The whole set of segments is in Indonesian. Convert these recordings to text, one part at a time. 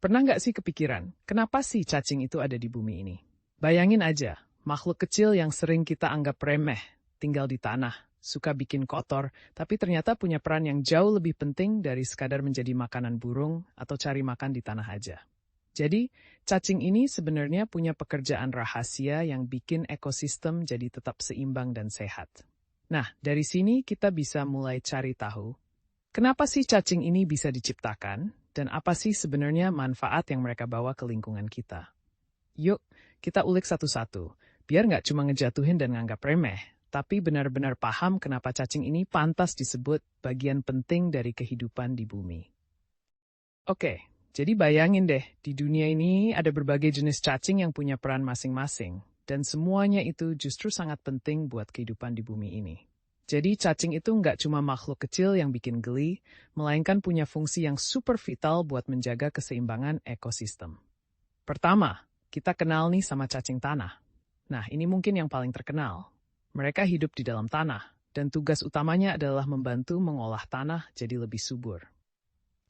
Pernah nggak sih kepikiran, kenapa sih cacing itu ada di bumi ini? Bayangin aja, makhluk kecil yang sering kita anggap remeh, tinggal di tanah, suka bikin kotor, tapi ternyata punya peran yang jauh lebih penting dari sekadar menjadi makanan burung atau cari makan di tanah aja. Jadi, cacing ini sebenarnya punya pekerjaan rahasia yang bikin ekosistem jadi tetap seimbang dan sehat. Nah, dari sini kita bisa mulai cari tahu, kenapa sih cacing ini bisa diciptakan, dan apa sih sebenarnya manfaat yang mereka bawa ke lingkungan kita. Yuk, kita ulik satu-satu, biar nggak cuma ngejatuhin dan nganggap remeh, tapi benar-benar paham kenapa cacing ini pantas disebut bagian penting dari kehidupan di bumi. Oke, jadi bayangin deh, di dunia ini ada berbagai jenis cacing yang punya peran masing-masing, dan semuanya itu justru sangat penting buat kehidupan di bumi ini. Jadi cacing itu nggak cuma makhluk kecil yang bikin geli, melainkan punya fungsi yang super vital buat menjaga keseimbangan ekosistem. Pertama, kita kenal nih sama cacing tanah. Nah, ini mungkin yang paling terkenal. Mereka hidup di dalam tanah, dan tugas utamanya adalah membantu mengolah tanah jadi lebih subur.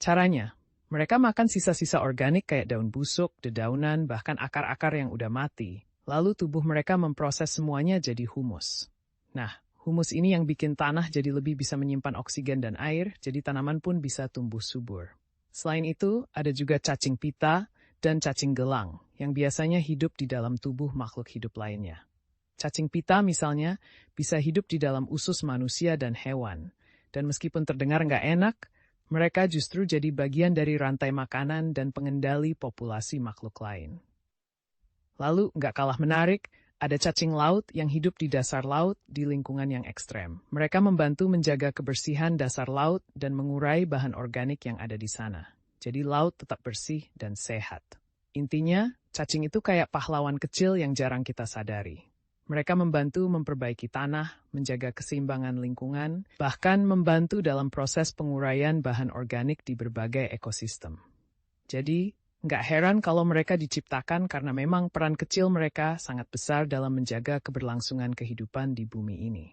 Caranya, mereka makan sisa-sisa organik kayak daun busuk, dedaunan, bahkan akar-akar yang udah mati. Lalu tubuh mereka memproses semuanya jadi humus. Nah, humus ini yang bikin tanah jadi lebih bisa menyimpan oksigen dan air, jadi tanaman pun bisa tumbuh subur. Selain itu, ada juga cacing pita dan cacing gelang, yang biasanya hidup di dalam tubuh makhluk hidup lainnya. Cacing pita misalnya, bisa hidup di dalam usus manusia dan hewan. Dan meskipun terdengar nggak enak, mereka justru jadi bagian dari rantai makanan dan pengendali populasi makhluk lain. Lalu, nggak kalah menarik, ada cacing laut yang hidup di dasar laut di lingkungan yang ekstrem. Mereka membantu menjaga kebersihan dasar laut dan mengurai bahan organik yang ada di sana. Jadi laut tetap bersih dan sehat. Intinya, cacing itu kayak pahlawan kecil yang jarang kita sadari. Mereka membantu memperbaiki tanah, menjaga keseimbangan lingkungan, bahkan membantu dalam proses penguraian bahan organik di berbagai ekosistem. Jadi, nggak heran kalau mereka diciptakan karena memang peran kecil mereka sangat besar dalam menjaga keberlangsungan kehidupan di bumi ini.